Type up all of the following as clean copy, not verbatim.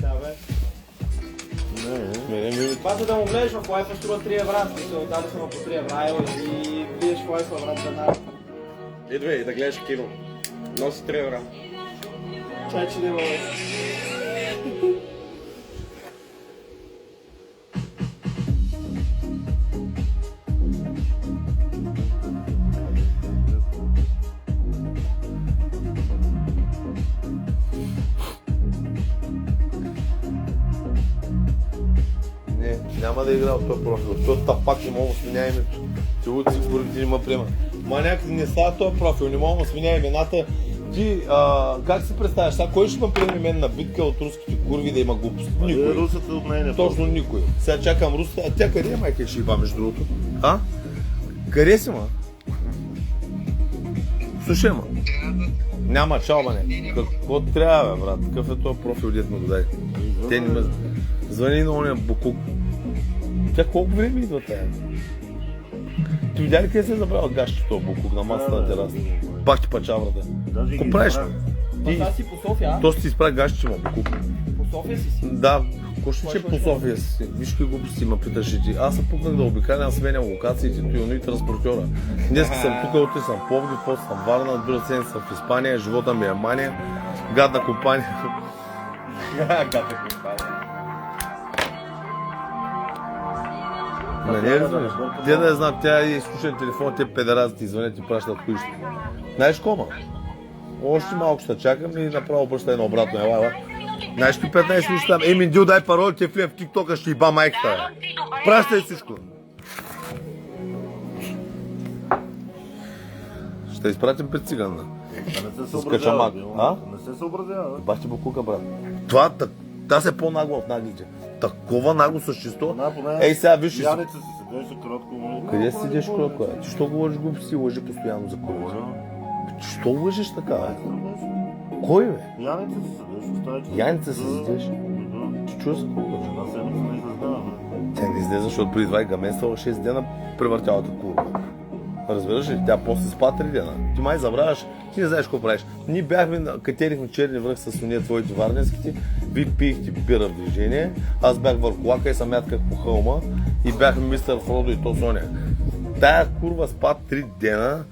Да, бе. Това за да му влезеш в лайфа струва 3 евра, смисъл, даде съм по 3 евра и влизаш в лайфа, брат, за народ. Идвай и да гледаш кино. Носи 3 евра. Чай, че да има. Не, няма да игра от този профил, защото та пак не мога да сменя името. Ти луци, ти не ме приема. Ма някъде не става този профил, не мога да сменя имената. Ти, как си представяш, сега кой ще ме приеме мен на битка от руските курви да има глупост? Никой. Русата от нея не Точно никой. Сега чакам русата, а тя къде е майка ще иба между другото? А? Къде си, ма? Слушай, ма. Няма, чао, бане. Какво трябва, бе, брат? Какъв е този профил, дед ме го дай? Те не ме... Звъни на ония букук. Тя колко време идва тая? Ти видя ли къде се е забрал гащето този букук на масата на тераса? Пак ти пачаврата. Какво правиш, ме? Това си по София, а? То ще ти изправи гащето, ма, букук. По София си? Да, какво ще че по София си? Виж какви глупости ма питаш и ти. Аз се пукнах да обикалям, сменям локациите, туилно и транспортьора. Днеска съм тук, утре съм в Пловдив, после съм в Варна, друга седмица съм в Испания, живота ми е мания. Гадна компания. Гадна компания. Не разбираш. Те да я знам, тя е изключен телефон, те педерази ти звънят и пращат хуища. Знаеш кома? Още малко ще чакам и направо баща едно обратно. Ела. Знаеш ли 15 минути там? Ей, Миндил, дай пароли, те влиям в тиктока, ще иба майката. Пращай всичко. Ще изпратим пред циганна. Не се С качамак. А? Не се съобразява. Бащи букука, брат. Това, та се по-нагло от наглите. Такова нагло същество. Ей, сега виж. Яница си седеш за кротко. Къде си седеш кротко? Ти що говориш глупости и лъжи постоянно за курва? Що лъжиш така, бе? Кой, бе? Яница си седеш, остави. Яница си седеш? Ти чува се курва? Една седмица не израздава. Тя не излезе, защото преди 2 гаменства 6 дена превъртялата курва. Разбираш ли? Тя после спа 3 дена. Ти май забравяш, ти не знаеш какво правиш. Ние бяхме, катерихме черни връх с уния твоите варненските, ви пихте бира в движение, аз бях върху лака и съм ятках по хълма и бяхме мистер Фродо и то Соня. Тая курва спа 3 дена.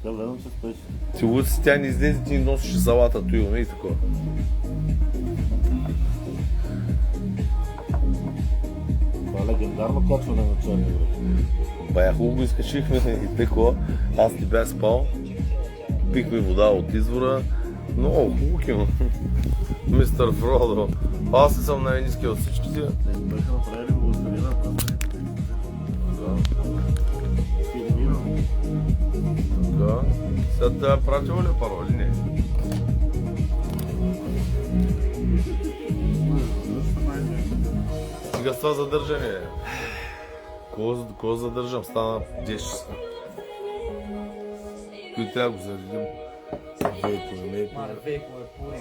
Тя гледам, че спеш. Ти луци, тя не излезе, ти носиш залата туилно и такова. Това е легендарно качване на черни връх. Бая хубаво го изкачихме и такова. Аз не бях спал. Пихме вода от извора. Много хубаво кино. Мистер Фродо. Аз не съм най-низки от всичките. Бяха направили властелина. Да. Сега да пратил ли пароли? Не. Сега с това задържане. Кого задържам? Стана 10 часа. И трябва го заредим. Вейпове. Маре, вейпове, пури,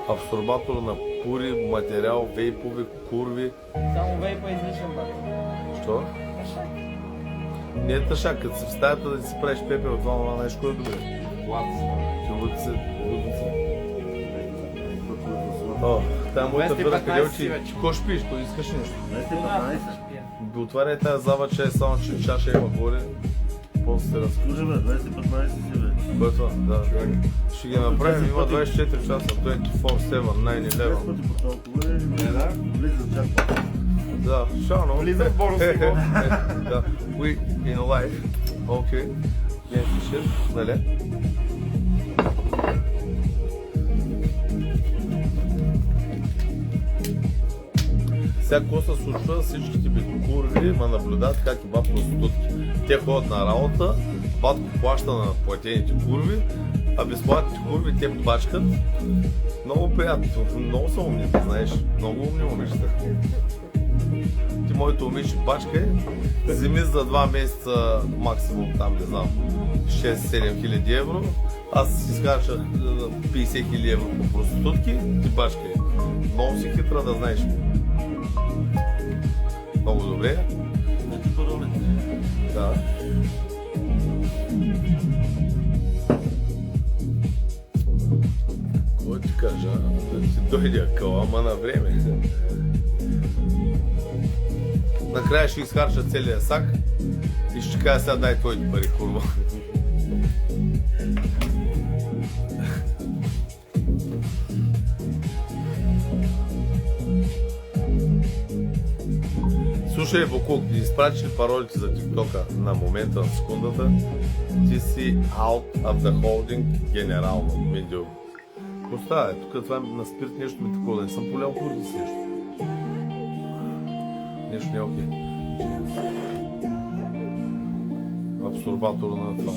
Абсорбатор на пури, материал, вейпове, курви. само вейпа излишен, брат. Що? Не е тъшак, като си в стаята да си правиш пепел, това нещо, кое е добре. О, тая моята бира къде очи. Какво ще пиеш? Кой искаш нещо? 215. Отваряй тази зава чай, само че чаша има горе. После се разкажа. Служи бе, 215 си бе. Кой е това? Да. Ще ги направим, има 24 часа, 24/7, 9/11. 6 пъти по толкова и влиза чак. Да, шано. Влиза в Боро Сиво. Да, we in life. Окей. Някакви shit, нали? Сега какво се случва, всичките бедокурви ма наблюдават как и баб проститутки. Те ходят на работа, батко плаща на платените курви, а безплатните курви те бачкат. Много приятно, много са умни, знаеш, много умни момичета. Ти моето момиче бачка вземи за 2 месеца максимум там, не знам, 6-7 хиляди евро. Аз си изкарчах 50 хиляди евро по проститутки, ти бачка. Много си хитра да знаеш. Много добре. Да. Какво ти кажа? Да ти дойде акъл, ама на време. Накрая ще изхарча целия сак и ще кажа сега дай твоите пари, курва. Слушай, Бокук, изпратиш ли паролите за тиктока на момента, на секундата? Ти си out of the holding генерално, Миндио. Какво става? Тук това на спирт нещо ми такова, да не съм полял поради с нещо. Нещо не е окей. Абсорбатор на това.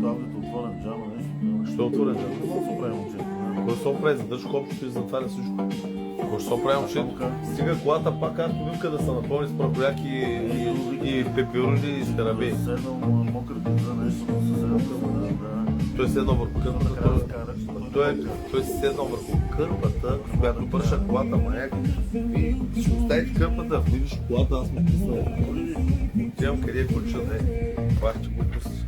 Таблето отворен джама, нещо. Що е отворен джама? Не мога да се оправи момчето. Кой се оправи? Задържа копчето и затваря всичко. Кой ще се оправи момчето? Стига колата пак автомобилка да се напълни с прахоляки и пеперуни и скарабей. Седнал мокър за нещо, да се седнал. Той седнал върху кърпата. Той си седнал върху кърпата, която пърша колата маяк. И ще оставите кърпата, влизаш в колата, аз ме представя. Отивам къде е ключът, пах ти глупости.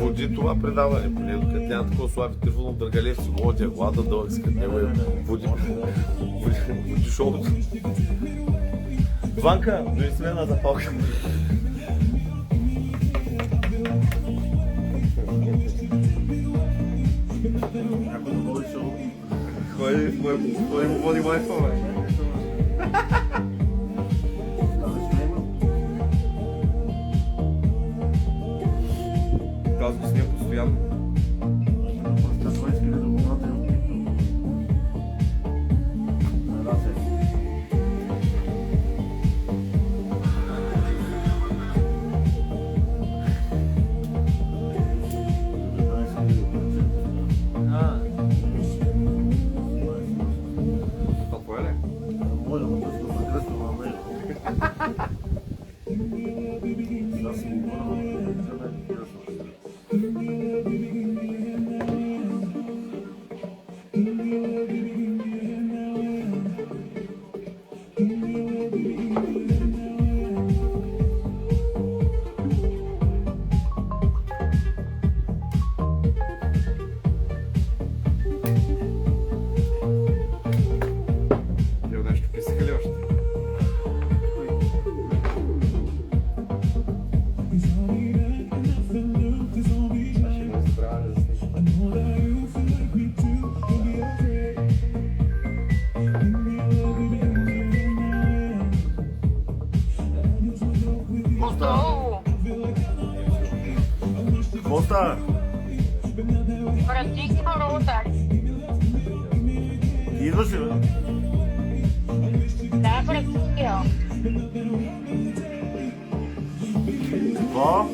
Води това предаване, поне докато няма такова Слави Трифонов Дъргалев си го водя глада дълъг си, като него е води шоуто. Ванка, донеси една запалка. Някой да води шоу. Кой му води лайфа, бе? Аз го снимам постоянно. Това е ли? Моля, но да се закръстя на него. Аз си го върна, за да е ясно. Йо, нещо писаха ли още? Ще го избрава да снимам. Какво става? Различно рота. Ти идваш ли, бе? Да, практически. Какво?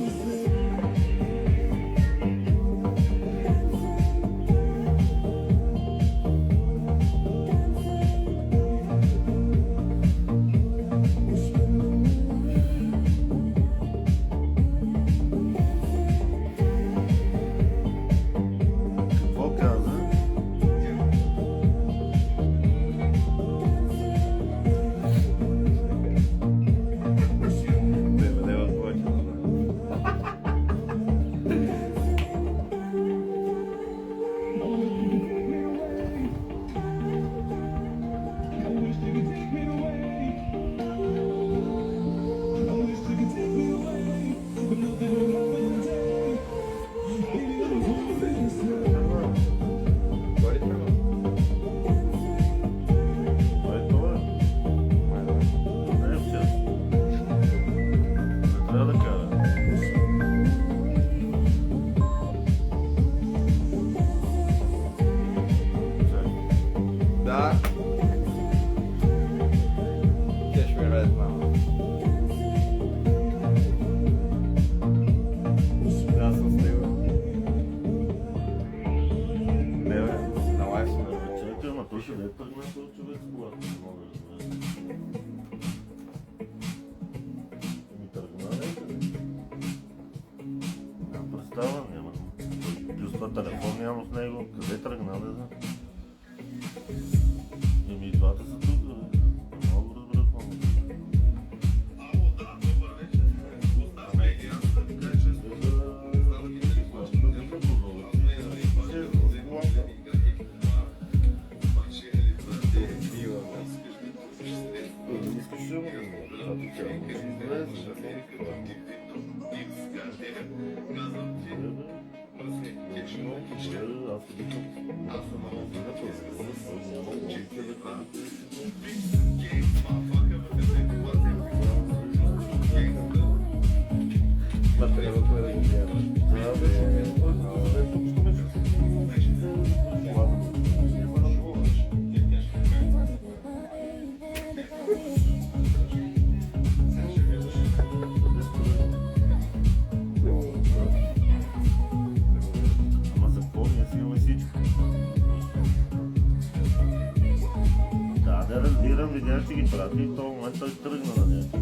Какво каза? Да. Тя ще ми ради малко. Аз съм с него. Не, бе, на лайф сме. Чакай, ама той ще да е тръгна този човек с колата. Не мога да разбера. Ми тръгна, няма представа, няма. Плюс това телефон няма с него. Къде тръгна, не знам. Еми и двата са тук, бе. Не мога да разбера какво. аз Ама за какво ми си имаме всичко? Да, не разбирам, видях, че ги прати и в този момент той тръгна на някакъв.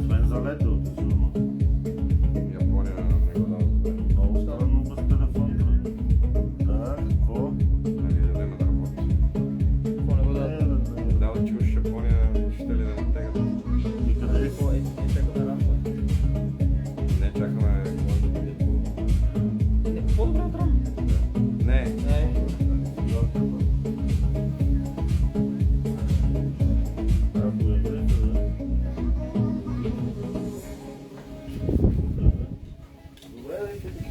Освен за лето, сигурно. Япония не го дава добре. Много странно без телефон тръгна. Да, какво? Нали да дадем да работи. Какво не го дадат? Да, да чуеш Япония, ще ли да не тегат? И къде си? Чакаме рамка. Не чакаме може да бъде по... Не, по-добре от рам. Не, Не. Ако е време, да. Добре, да идете.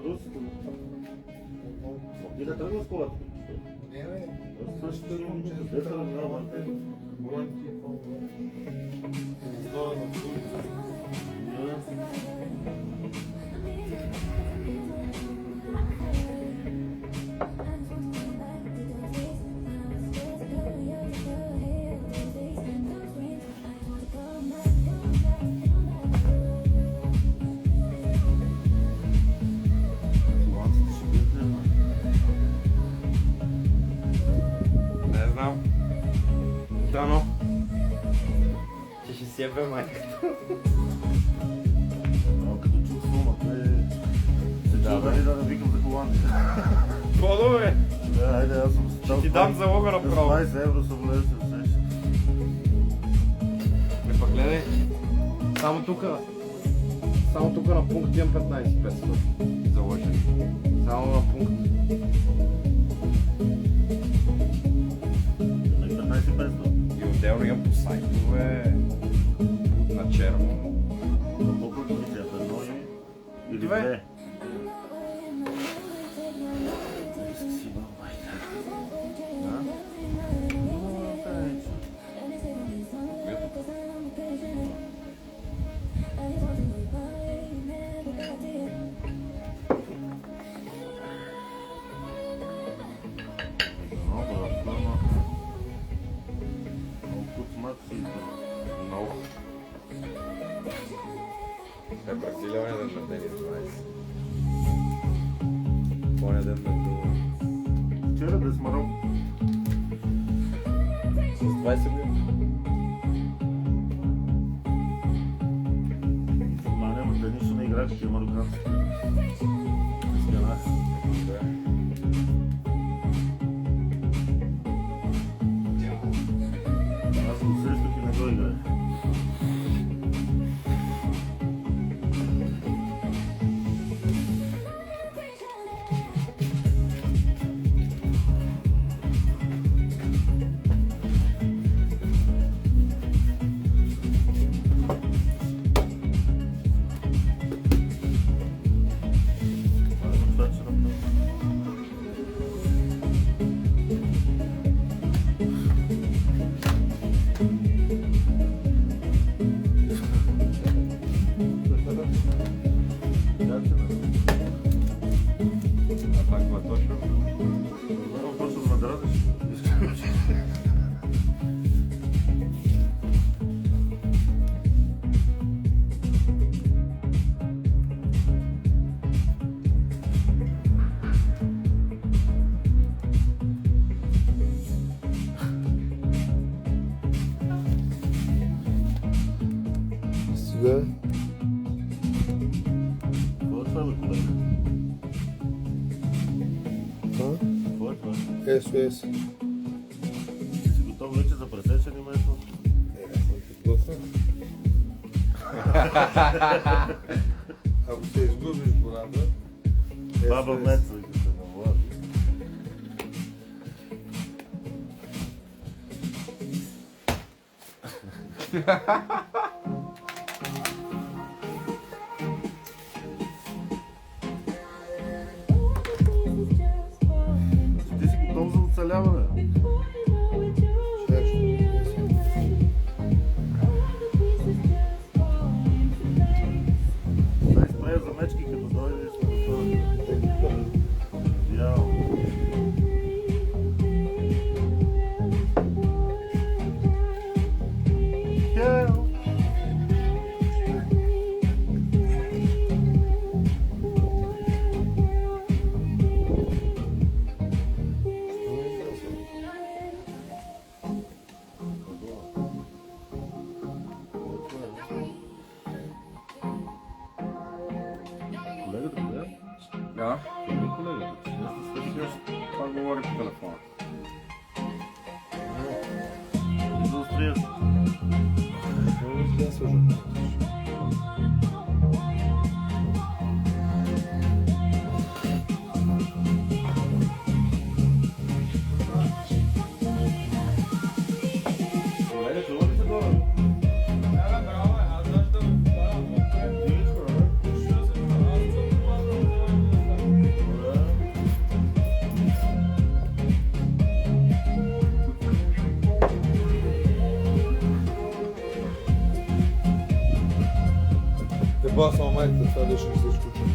Русите. Ти да тръгна с колата? не, не. Същата минута. Де тръгна, Не знам. Дано. Че ще си ебе майка. Като чух сумата се чува дали да викам за Холандия. По-добре. Да, айде, аз съм стал. Ти дам залога направо. 20 евро съм влезе, се усеща. Не пък гледай. Само тук на пункт имам 15-500 заложени. Само на пункт. На 15-500. И отделно имам по сайтове на черно. Колко е комисията? Едно или Две. две? Много. Е, Бразилия оня ден на Денис 20. Оня ден на Дума. Вчера без Марокко. С 20 години. Това няма да нищо не играеш, че е марокански. Изгнах. Аз го срещах и не го играх. Сега Какво е това, бе, колега? Какво е това? СОС. Ти си готов вече за пресечени место? Ако се изгубиш бората, Баба Меца, като се навлади. лева, бе. Дай спрея за мечки, като дойде и сме готови. Идеално. Хел! Колегата гледа? Да, Къде колегата? това говори по телефона. За острия си. Колега, чува ли се долу? Еба само майката, това беше ми се изключи.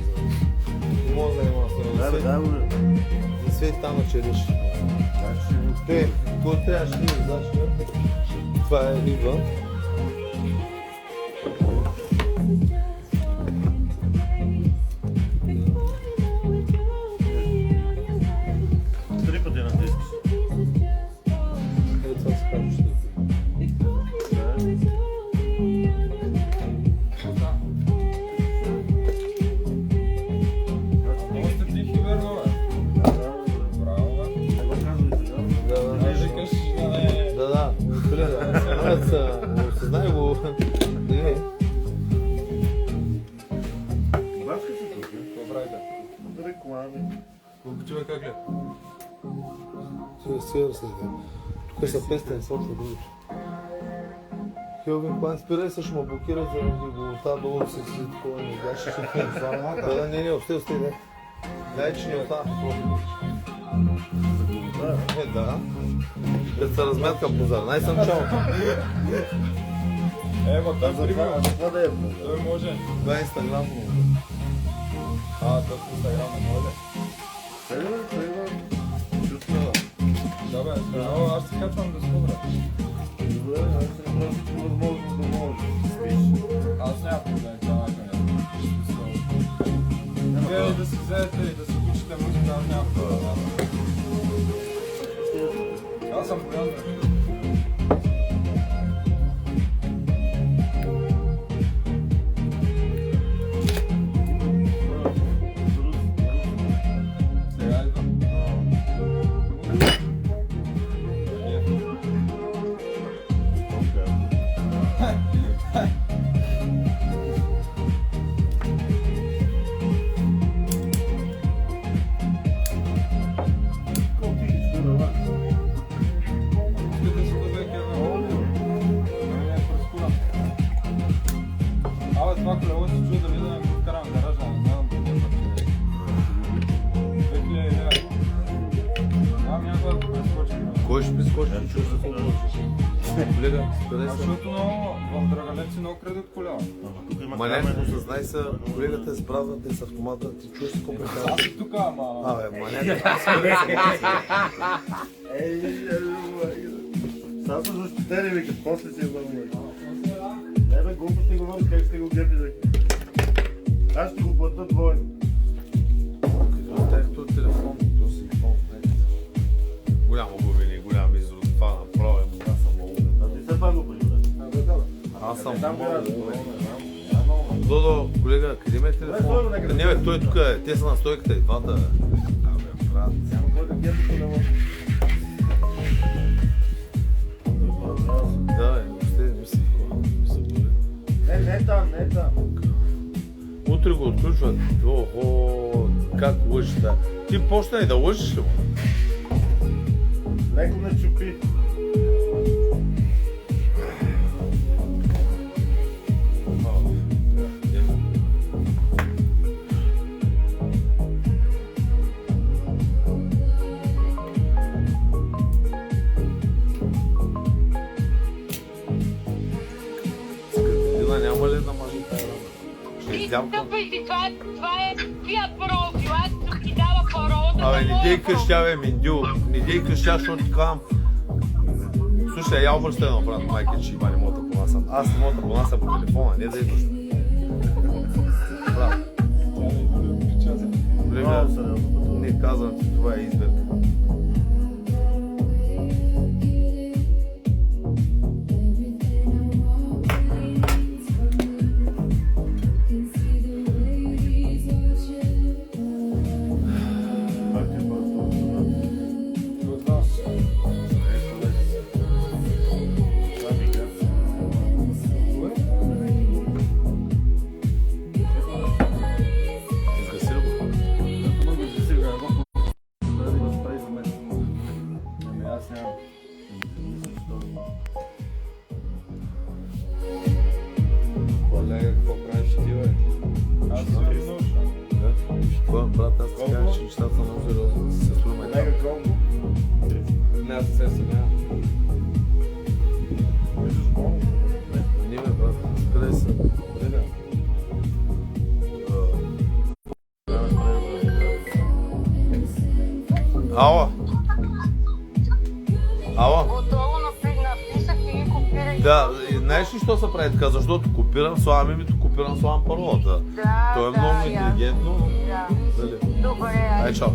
Не мога да занимава с Дай, бе, дай, бе. Не свети там на челиш. Те, кой трябваше да знаеш, бе? Това е Ива. Три пъти натискаш. Е, това се казва, Много сте тихи, верно, бе? Браво, бе. Не го казвай сега. Не викаш, да не... Да, осъзнай го. Не. Бачка се тук, Какво правите? реклами. Колко човека гледа? Сега следва. Тук са пестен сок за другото. Хелвин Клайн, спирай се, ще ме блокират заради голота, долу да се седи такова не гаше. Да, не, остай, не. Дай, че не остава. Да. Като се разметка позар, най-съм чалото. Ма той примерно. Това да е. Той може. Това е инстаграм. То в Инстаграм не може. Сега. Чувства. Да, бе, здраво, аз се качвам да спомня. Добре, аз ще направя всичко възможно да може. Спиш. Аз няма проблем, това не е. Вие да си вземете и да си включите музика, аз няма проблем. Аз съм боян. Сега идвам. Искате си да бе кевен. Не е прескура. Абе, това колело се чуя дали да не го вкарам в гаража, не знам да не пък. 2000 лева. Нямам някога да прескочи. Кой ще прескочи? Чувства какво колега, спирай се. Защото в Драгалевци много крадат колела. Ма някакво съзнай се, колегата е справа, те с автомата, ти чуеш какво прекара. Аз и тук, ама... Абе, ма някакво спирай се. Сега са защитени, вика, после си е върнали. Не бе, глупости говори, как сте го гепили. Аз ще го плата двойно. Тяхто телефон, то си телефон. Голямо глубини, голям изрод, това направо е, аз съм много. А ти все пак го прибра. Аз съм Там много. трябва да Додо, колега, къде ме е телефон? Не бе, той тук е, те са на стойката и двата. Абе, брат. Няма кой да гепи по него. Да, бе, въобще не мисля какво. Не там, не там. Утре го отключват. Охо, как лъжиш, да. Ти почна и да лъжиш ли му? Леко не чупи. Лямко. Тъпи си, това е твоя профил. Аз съм ти дала парола за Абе, не моя дей профил. къща, бе, Миндю. Не дей къща, защото ти казвам. Слушай, я обръщай едно, брат, майка, че има не мога да понасям. Аз не мога да понасям по телефона, не да идваш. Брат, Много колега, сериозно пътуване. не казвам ти, това е изберка. Пак е бързо. От вас. Това ми казва. Изгаси ли го? Много си сега, го да ви разправи за мен. Ами аз нямам. Колега, какво правиш ти, бе? Аз съм научен. Какво, брат, аз ти кажа, че нещата са много сериозни. Се струваме там. Нега колко? Не, аз се сега. Виждаш колко? Не, бе, брат, къде са? Ало? Ало? Готово написах и ги копирах. Да, и знаеш ли що се прави така? Защото копирам, слагам името, копирам, слагам паролата. Да, То е да, много я. интелигентно. Да. Дали? Добре, Ай, чао.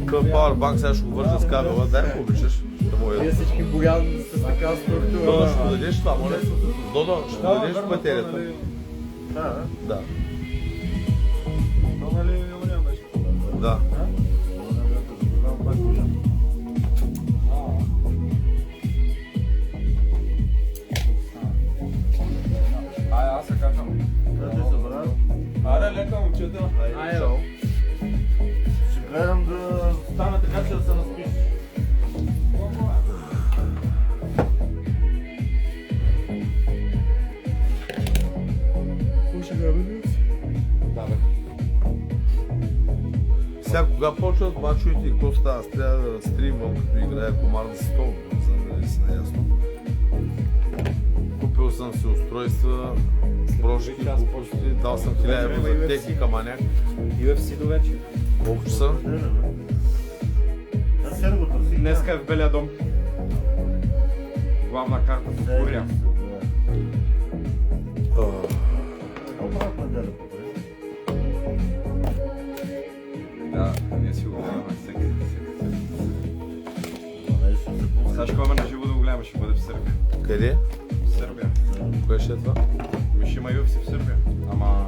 Към Powerbank сега ще го вържа с кабела. Дай ми обичаш. Да му Вие е. всички Боян с така структура. Додо, ще го дадеш това, моля? Додо, ще го дадеш батерията? Да, Да. То нали Юлиан беше? Да. Ай, аз се качвам. да те събра. Аре, лека момчета. Айде, бе. Ще гледам да стана така, че да се наспиш. Да, бе. Сега, кога почват мачовете и какво става? Аз трябва да стримам, като играя комарда с стол, за да не си наясно. Купил съм си устройства, брошки, глупости, дал съм 1000 евро за техника маняк. UFC до вечер. Колко часа? Аз сега го търси. Днеска е в Белия дом. Главна карта в Курия. Обратна неделя, добре. Да, ние си го гледаме всеки. Нещо се пусне. Сега ще ходим на живо да го гледаме, ще бъде в Сърбия. Къде? В Сърбия. Кое ще е това? Ми ще има UFC в Сърбия. Ама...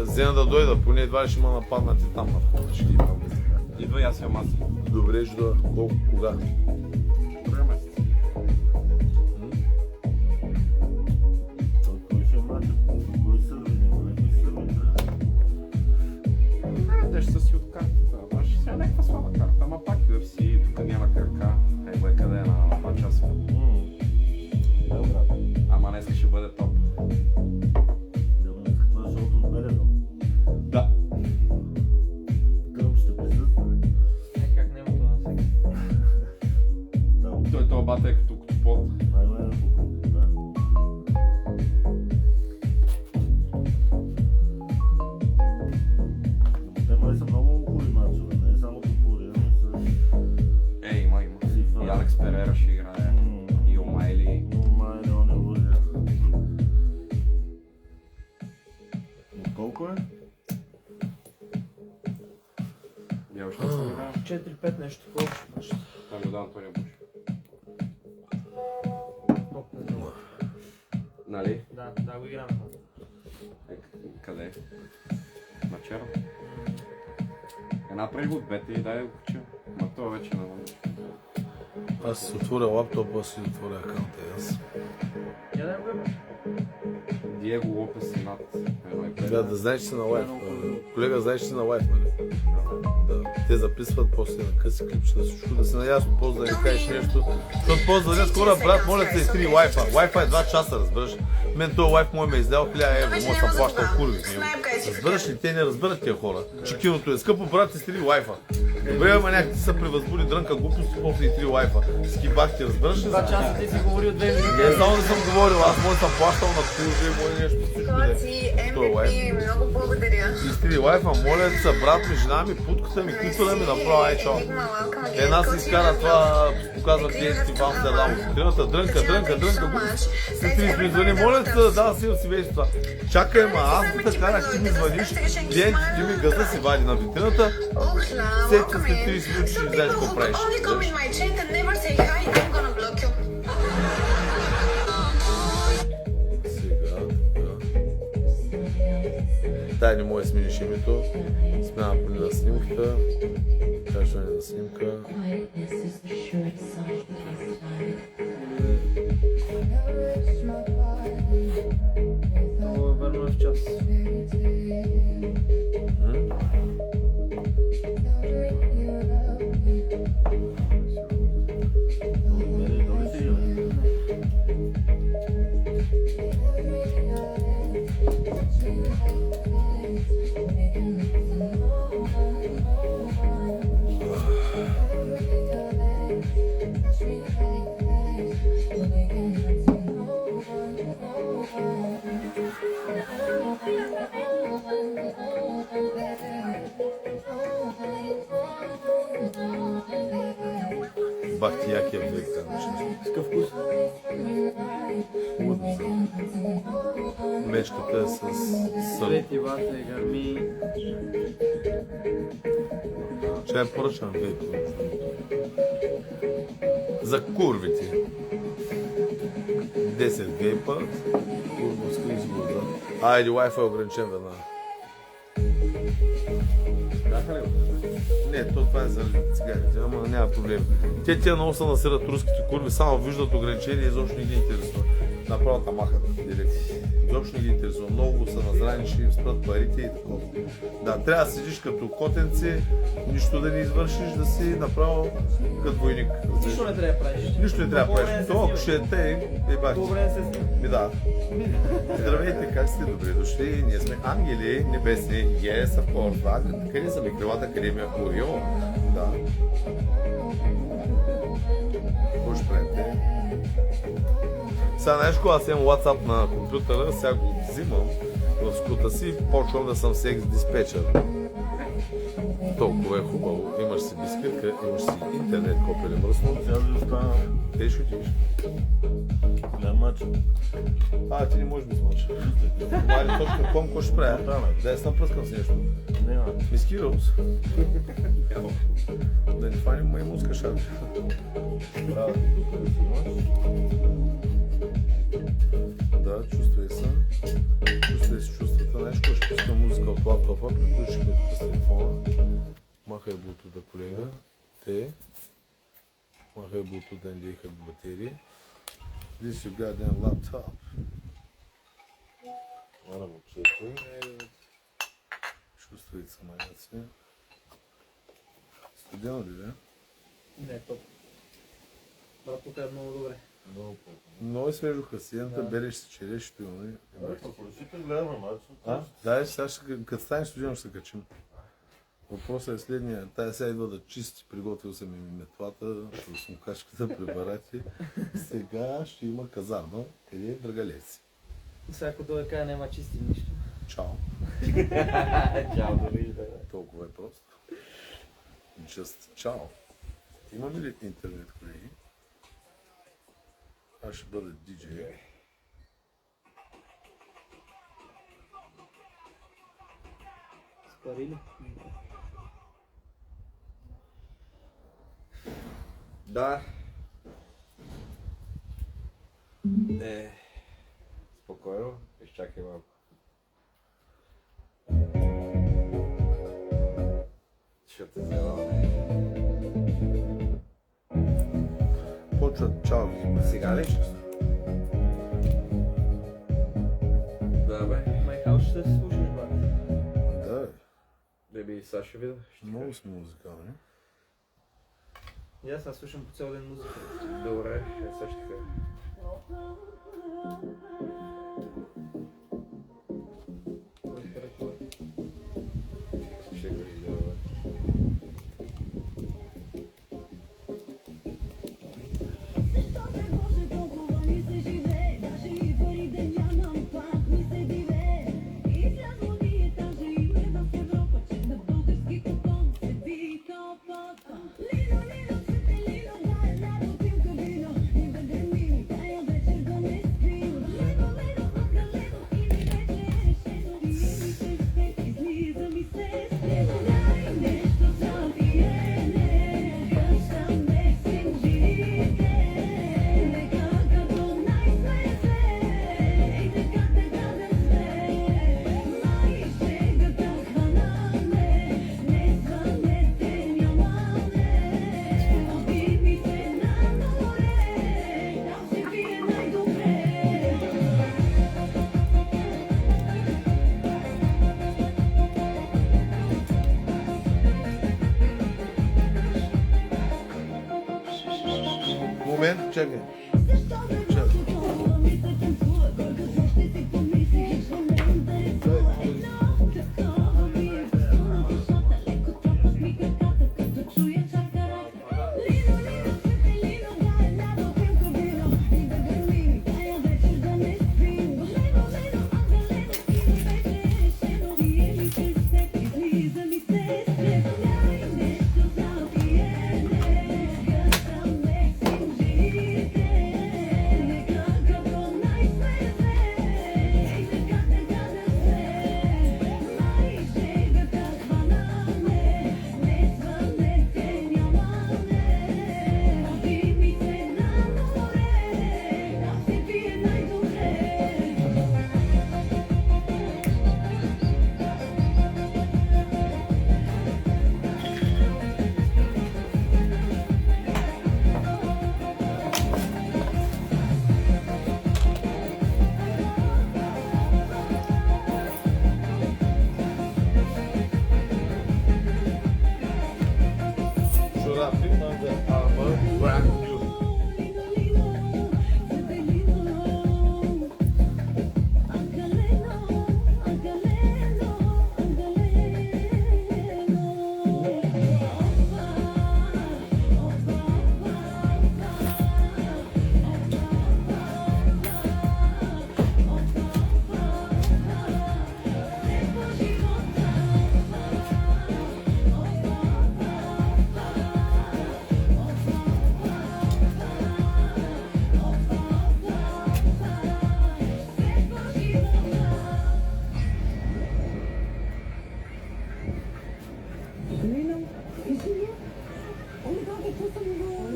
Взема да дойда, поне едва ще има нападнати там на входа. Ще ги имам. Идва и аз имам аз. Добре, ще дойда. Колко? Кога? Другия месец. Кой ще мача? Кой сърби? Няма някой сърби. Те ще са си от картата. Ама ще сега някаква слаба карта. Ама пак UFC, тук няма кръка. Его е къде е на 2 часа. Ама днес ще бъде топ. Това е шоуто от Беледо. Да. Гръм ще присъства. Как няма това на всеки? Той това бата е като плод. Най-добре да покупи, да. Те май са много хубави мачове, не е само Топури, ами са... Има. И Алекс Перера ще играе. И Омайли. Май не он е лудия. От колко е? Я още не съм играл. 4-5 нещо повече. Там го да Антонио Буш. Нали? Да, го играм. Къде? На черно. Направи го от бета и дай да го кача. Ма това вече не може. Аз си отворя лаптопа, си отворя акаунта и аз. Я да го имаш. Диего Лопес над 1,5. Сега да знаеш, че си на лайф. Колега, знаеш, че си на лайф, нали? Да. Те записват после на къси клипчета, всичко да си наясно, после да не кажеш нещо. Защото после да днес хора, брат, моля те изтри лайфа. Лайфа е 2 часа, разбираш. Мен този лайф мой ме е издал 1000 евро, може да плащам курви. Разбираш ли, те не разбират тия хора, че киното е скъпо, брат, изтри лайфа. Добре, ама някакви са превъзбуди дрънка глупости, после изтри лайфа. Скибах ти, разбираш ли? 2 часа ти си говорил 2 минути. Не, само не съм говорил, аз мой съм плащал на кужа и мой нещо, всичко Това де. си Той е лайф. MVP, много благодаря. Изтри лайфа, моля се, брат ми, жена ми, путката ми, които да ми направя, ай чао. Една се изкара това, показва тези в Амстердам, витрината, дрънка, глупости. След 30 ми звъни, моля се, да, си имам това. Чакай, ма, аз да карах, ти ми звъниш, клиент, ти ми газа си вади на витрината, след 30 минути ще знаеш какво правиш. Сега, дай не може да смениш името, смяна поне на снимката, качване на снимка. Quietness is the surest sign of time. Много върна в час. Бах ти якия век, там. Какъв вкус? Мечката е с съл. Свети, вата и гърми. Ще я поръчам вейп. За курвите. 10 вейпа. Курвовска избуда. Айде, Wi-Fi е ограничен веднага. Не, това е заради цигарите, ама няма проблем. Те тия много са насират руските курви, само виждат ограничения и изобщо не ги интересува. Направо та махат директно. Изобщо не ги интересува. Много са назрани, ще им спрат парите и такова. Да, трябва да седиш като котенци, нищо да не извършиш, да си направо като войник. Нищо не трябва да правиш. Нищо не трябва да правиш. Това ако ще е те, бах. По време се снима. Ми да. Здравейте, как сте? Добре дошли. Ние сме ангели небесни. Yes, of course. Къде са ми крилата академия? Орио. Да. Какво ще правите? Сега знаеш кога аз имам WhatsApp на компютъра, сега го взимам в скута си, почвам да съм секс диспетчер. Толкова е хубаво. Имаш си бисквитка, имаш си интернет, копеле мръсно. Сега ви остана Те ще отидеш. голям мач. Ти не можеш без мача. Wildtalk.com, какво ще правя? Да я се напръскам с нещо. Няма. Мис Кирилс. Да не фаним моя музика шаби. Трябва да тук да си имаш. Да, чувствай се. Чувствай си чувствата. Знаеш какво ще пускам музика от лаптопа, приключихме тук с телефона. Махай блутуда, колега. Те. Махай блутуда, не дейха батерии. This you goddamn laptop. Мара момчето. Чувствайте се, маняци. Студено ли, бе? Не, топ. Брат, тук е много добре. Много по-добре. Много е свежо хасиента, береш си черешето, нали? Продължите гледаме мач. Да, сега като станеш студено ще се качим. Въпросът е следния. Тая сега идва да чисти, приготвил съм и метлата, смукачката, препарати. Сега ще има казарма, къде е Драгалеци. Всяко дойде кая няма чисти нищо. Чао. Чао, да вижда. Толкова е просто. Just чао. Имаме ли интернет, колеги? Аз ще бъда диджей. Спарили? Да. Спокойно, изчакай малко. Ще те взема. Почва чао. Сега ли? Да, бе. Майхал ще се слушаш, брат. Да, Не би, сега ще видя. много сме музикални. И аз сега слушам по цял ден музика. Добре, също така. Чакай.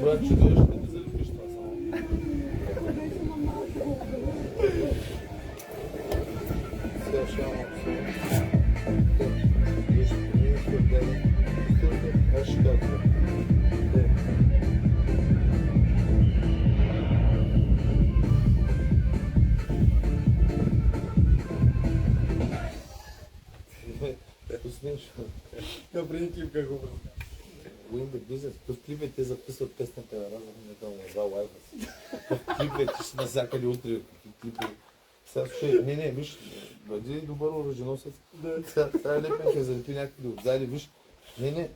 Брат, че дойдеш да ти залепиш това само? Сега ще имам аз ще кажа. Пуснеш. Да, преди клип как го Win the Business. В клипе те записват песната на разъмнително за лайфа си. В клипе ти ще навсякъде утре. Клипе. Сега слушай, не, виж, бъди добър оръженосец. Сега тая лепенка залепи някъде отзади, виж. Не,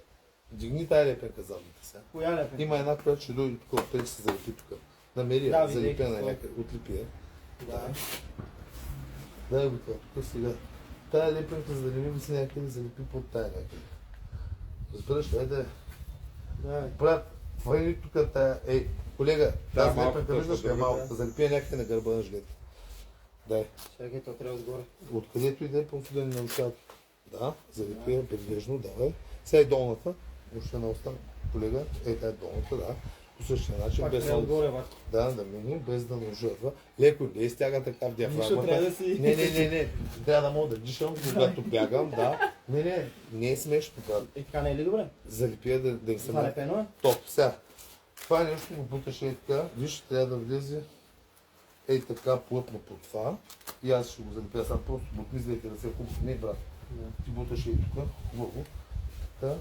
дигни тая лепенка задната сега. Коя лепенка? Има една, която ще дойде тук, отпред ще се залепи тук. Намери я, залепена някъде, отлепи я. Да. Дай го това, тук сега. Тая лепенка, за да не ми се някъде, залепи под тая някъде. Разбираш, айде. Брат, хвърли тук тая, колега, тази лепенка виждаш ли е малко, залепи я някъде на гърба на жлета. Дай. Чакай, то трябва отгоре. Откъдето иде, просто да не нарушават. Да, залепи я прилежно, давай. Сега е долната, още на уста, колега, тая е долната, да. По същия начин, Пак без трябва отгоре, бат. да минем, без да нарушава. Леко не изтяга така в диафрагмата. Нищо трябва да си... Не. Трябва да мога да дишам, когато бягам, да. Не е смешно, брат. И така не е ли добре? Залепия да се Залепено е? топ. Сега, това нещо го буташ ей така, виж, трябва да влезе ей така плътно под това. И аз ще го залепя, сега просто бутни, за да се хубаво. Не, брат. Ти буташ ей тук, хубаво. Така.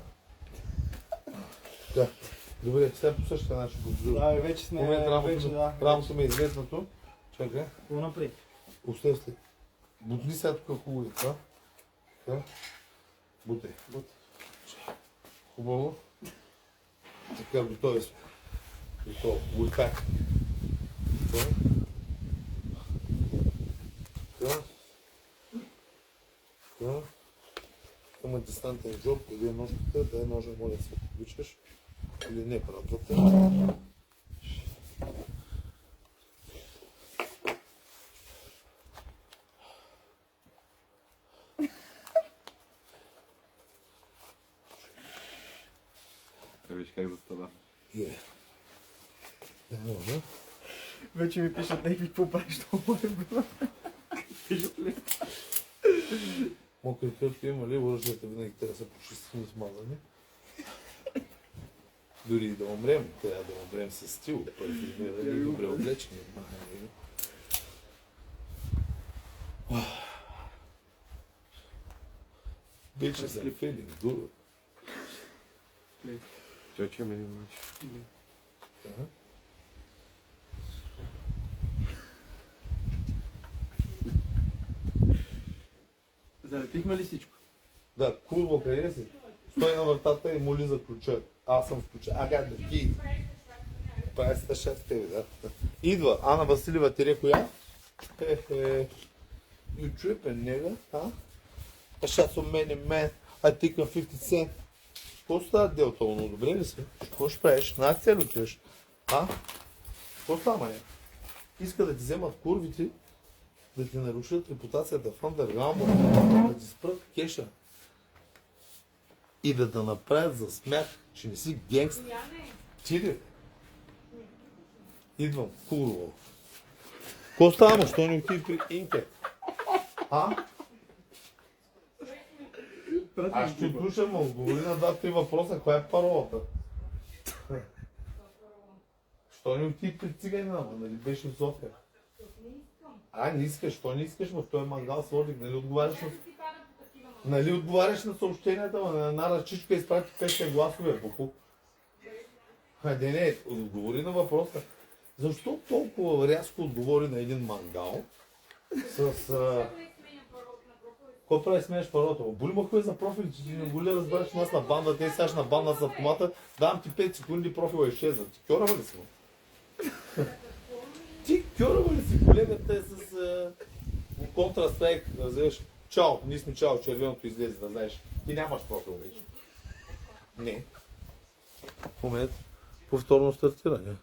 Така. Добре, сега по същия начин го Да, вече в момента сме... рамото ми е излезнато. Чакай. Какво напред? Остави. Бутни сега тук хубаво и това. Така. Бутай. Хубаво. Така, готови сме. Готово. Уйпак. Така. Така. Така. Има дистантен джоб, къде е ножката, дай ножа, моля се, обичаш. Или не, братвата. Виж как застава. Ножа. Вече ми пишат някакви, какво правиш, това море, бро. Пишат ли? Мокри кърпи има ли, оръжията винаги трябва да са почистени и смазани. Дори и да умрем, трябва да умрем с стил, първи, добре облечени. Вече са ли фейлинг, дура. Чаче ме не значи. Платихме ли всичко? Да, курво, къде си? Стой на вратата и моли за ключа. Аз съм в ключа. Ага, да ки. Това е стъша с тебе, да. Идва. Ана Василева, тире коя? You tripping, nigga, huh? I shot so many men, I think I'm 50 cent. Какво става делта, но добре ли си? Какво ще правиш? На акция ли отиваш? А? Какво става, мане? Иска да ти вземат курвите, да ти нарушат репутацията в underground, да ти спрат кеша и да направят за смях, че не си генгстър. Ти ли? Идвам, курво. Какво става, ма? Що не отиди при Инке? А? Аз ще слушам, отговори на 2-3 въпроса. Коя е паролата? Що не отиди при циганина, нали беше в София? Не искаш, що не искаш в този мангал сложник, нали отговаряш на съобщенията, на една ръчичка изпрати 5 гласове, буку. Хайде не, отговори на въпроса. Защо толкова рязко отговори на един мангал с... Какво прави смееш паролата? Боли ма хуй за профили, че ти не го ли разбираш нас на банда, те сега на банда с автомата, давам ти 5 секунди, профила изчезна. Ти кьорава ли си? Ти кьорава ли си? Колегата е с контрастрайк, да вземеш чао, ние сме чао, червеното излезе, да знаеш. Ти нямаш профил вече. Не. В момент повторно стартиране.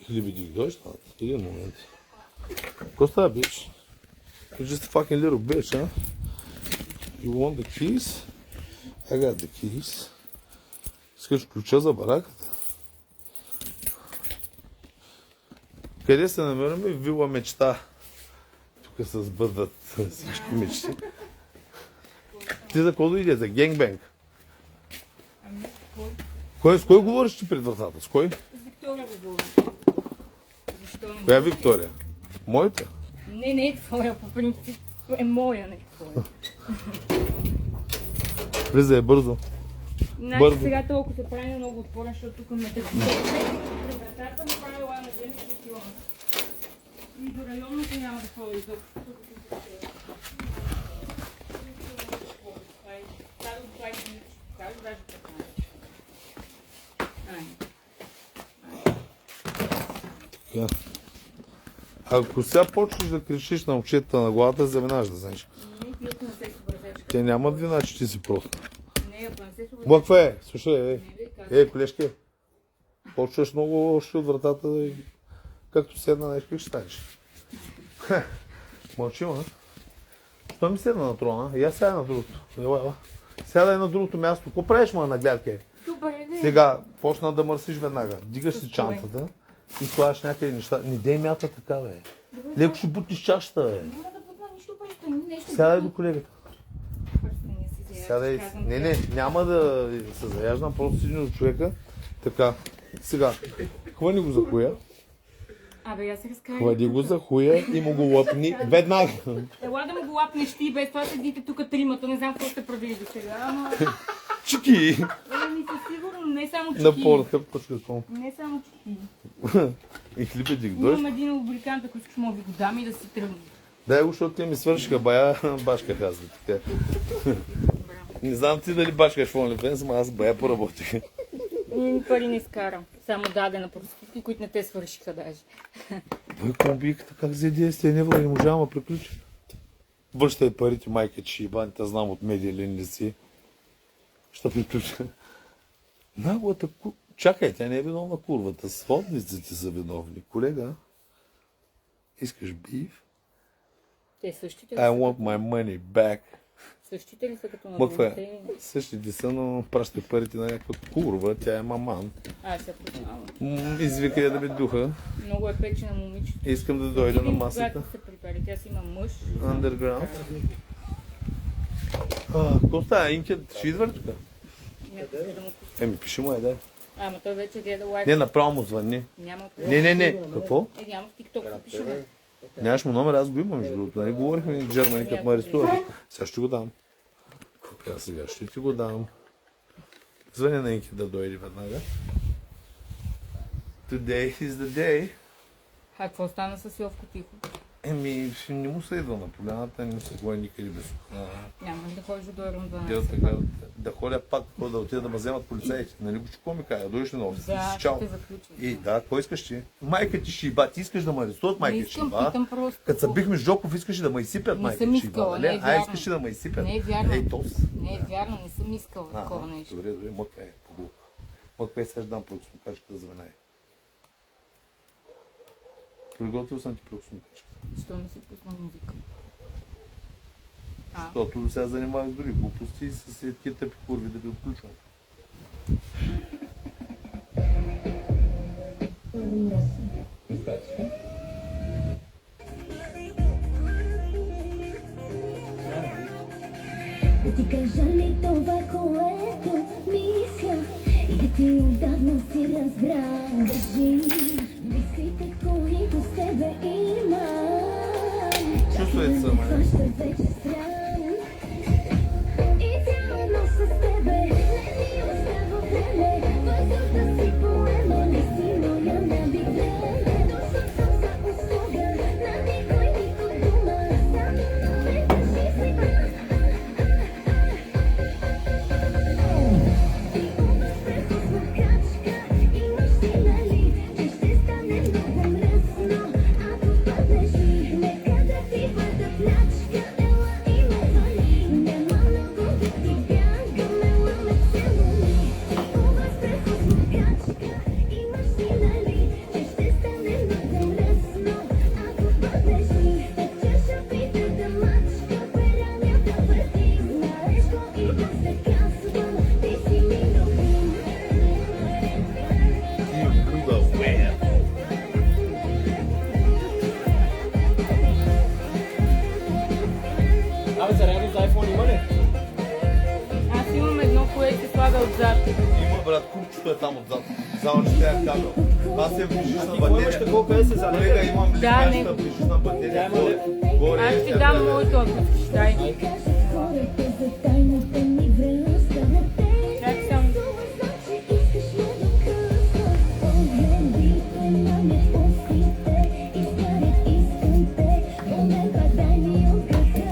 Или би дойдеш, един момент. Какво става, бич? You're just a fucking little bitch, huh? You want the keys? I got the keys. Искаш ключа за бараката? Къде се намираме? Вила мечта. Тук се сбъдват всички мечти. Ти за кой дойде? За генгбенг? С кой говориш ти пред вратата? С кой? С Виктория говоря. Коя Виктория? Моята? Не е твоя, по принцип е моя, не е твоя. Влизай бързо. Значи Бързо. сега толкова се прави много отворен, защото тук ме държи. През вратата му правила на ден и отивам. И до районното няма да ходя изобщо. Сега до 20 минути ще покажа, даже 15. Ако сега почнеш да крещиш на момчета на главата, заминаваш да знаеш. Нито не се съобразяваш. Те нямат вина, че ти си просто. Не, ако не се съобразяваш. Каква е? Слушай, колежке. Почваш много още от вратата и както седна, знаеш как ще станеш. Мълчи, ма. Що ми седна на трона? И аз сяда на другото. Ела. Сядай на другото място. Какво правиш, ма, на гледке? Добре, не. Сега, почна да мърсиш веднага. Дигаш си чантата и слагаш някъде неща. Не дей мята така, бе. Леко ще бутиш чашата, бе. Няма да бъдна нищо пръстени, нещо. Сядай до колегата. Пръстени си заяждаш, Сядай. казвам. Не, няма да се заяждам, просто седи до човека. Така. Сега, хвани го за хуя. Абе, аз се разкарам. Хвани го за хуя и му го лъпни веднага. Ела да му го лапнеш ти, без това седите тук тримата, не знам какво сте правили до сега, ама... Чики! Не съм сигурно, не само чеки. На Pornhub.com. Не само чеки. И хлипети го дойш. Имам един лубрикант, ако искаш мога да ви го дам и да си тръгна. Дай го, защото те ми свършиха бая, башка казва така. Не знам ти дали башкаш в OnlyFans, ама аз бая поработих. Пари не изкарам. Само даде на проститутки, които не те свършиха даже. Бой, комбиката как взе действие, не не можа да приключи. Връщай парите, майка, че ибаните знам от медиалин ли си. Ще приключа. Наглата Чакай, тя не е виновна курвата. Сводниците са виновни. Колега, искаш биф? Те същите ли I са? want my money back. Същите ли са като на Мъква е. другите? Същите са, но пращай парите на някаква курва. Тя е маман. Се познавам. Извика я да ме духа. Много е печена момичето. Искам да дойда на масата. Когато се припали, тя си има мъж. Underground. Какво става? Инкет, ще идва ли тук? Някой да му пише. Еми, пиши му, дай. Ама той вече гледа лайф. Не, направо му звънни. Няма. Не. Какво? Няма в TikTok да пише. Бе. Нямаш му номер, аз го имам между другото. Нали говорихме с Джермани, като ме арестуваха. Сега ще го дам. Аз сега ще ти го дам. Звъня на Инки да дойде веднага. Today is the day. Какво стана с Йовко Тихо? Не му се идва на поляната, не му се гони никъде без. Няма ли да ходиш до Орон Те 12? така, да ходя пак, да отида да ме вземат полицаите. Нали го какво ми кажа? Дойдеш ли на офис? Да, Чао. ще те заключат. И да, кой искаш ти? Майка ти шиба, ти искаш да ме арестуват Не майка ти искам, шиба. питам просто. Като се бихме с Жоков, искаш да ме изсипят Не майка съм ти шиба, искала, нали? не е вярно. Искаш да ме изсипят? Не е вярно. Ей, тос. Не е вярно, не съм искала такова нещо. Добре, мъквай, по-глуп. Мъквай, сега ще дам проксумкачката за мене. Приготвил съм ти проксумкачка. Защо не си пусна музика? Защото сега занимавах с други глупости и с такива тъпи курви да ги отключвам. Да ти кажа ли това, което мисля и да ти отдавна си разбрал. Държи близките, които с тебе имам. Чувствайте се, Чакай, не хваща вече срам. И заедно с тебе не ми остава време. Въздух да си поема, не си моя набитен. Дошъл съм за услуга, на никой нито дума. Само ме кажи си. Абе, зарядно за iPhone има ли? Аз имам едно, което се слага отзад. Има, брат, курчето е там отзад. Само че тя е кабел. Аз е ближишна Ти какво имаш батерия. такова, къде се Колега, зарядя? имам Да, ликаща не. ближишна батерия. Няма ли? Горе Аз е ти тя дам кабел. моето, ако искаш. Дай. Хората за тайната ни връзка на теб. Чакай само. Това значи искаш ме докъсна. Погледите на ме устите, изгарят искрите. Момента дай ми от греха.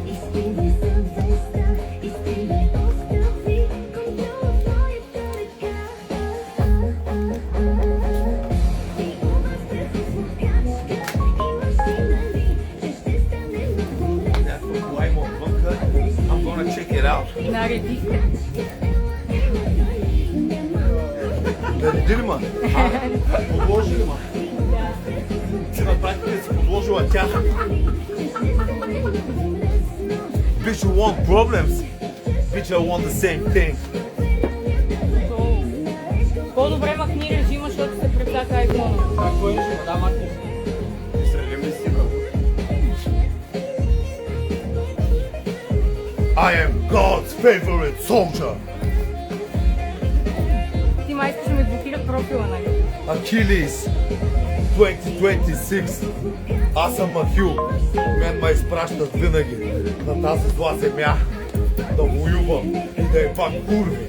Изпивай съвестта, изпивай остави контрола в моята ръка. Ти обръщаш с мъкачка, имаш ли нали, че ще стане много лесно. Някакво лаймо отвънка. I'm gonna check it out. Нареди. Нареди ли ма? Подложи ли ма? Ти на практика си подложила тя. Bitch, you want problems? Bitch, I want the same thing. По-добре махни режима, защото се прецака айфона. Какво е режима? Да, махни. Стрели ми си, брат. I am God's favorite soldier. Ти май искаш да ми блокират профила, нали? Achilles 2026. Аз съм Махил. Мен ме изпращат винаги на тази зла земя да воювам и да е пак курви.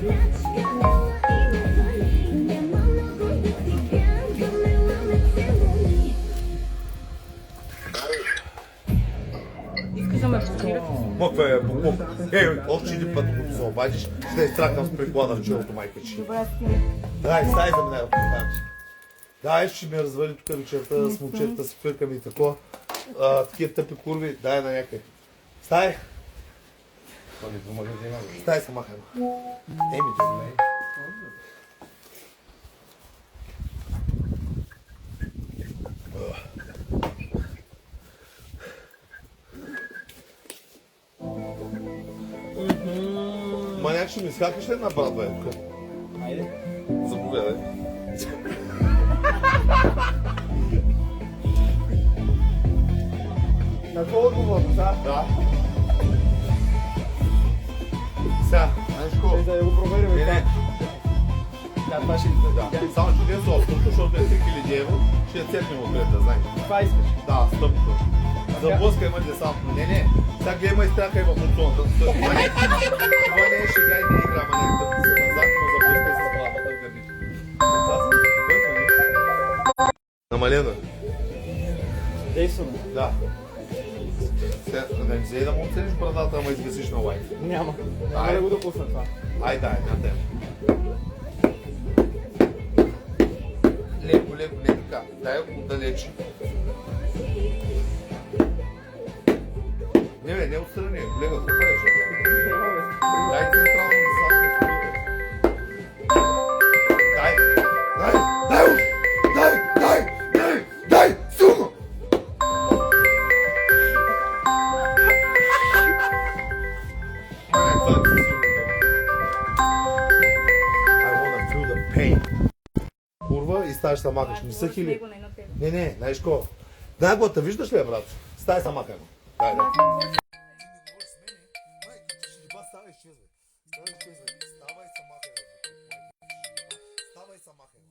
Искаш да ме блокират? Мъква е букук. Ей, още един път, когато се обадиш, ще изтракам с приклада в челото, майка чи. Добре, аз ти Дай, стай за мен, танчи. Дай, ще ми развали тук вечерта с момчетата, с фирками и тако. Такива тъпи курви, дай на някъде. Стай! Стай се махай. Еми, ти. Маняк, ще ми скакаш ли на брат, бе? Айде. Заповядай. На какво отговорност, а? Да. Сега, Анешко. Да го проверим. Не. Да, това ще... Да. Само ще ден с острото, защото е 3000 евро, ще я цепнем отпред, да знаеш. Това искаш. Да, стъпка. Заблъска има десантно. Не. Сега гледай ма изтряка и в муцоната. Това не е шега и не е игра, ма някакъв се назад, но заблъска и с главата в гърниш. Намалено. Действаме. Да. Да не взе да му оцениш брадата, ама извисиш на лайк. Няма. Няма Ай. да го допусна това. Ай, дай, на теб. Леко, леко, не така. Дай отдалече. Не отстрани, колега, какво правиш? Дай централно да сам изпълнително. Дай, силно! I wanna feel the pain. Курва и ставаш са махаш. Не са хили. Не, знаеш ко? Наглата, виждаш ли, брат? Стай са махай. Дай. Ставай са махай.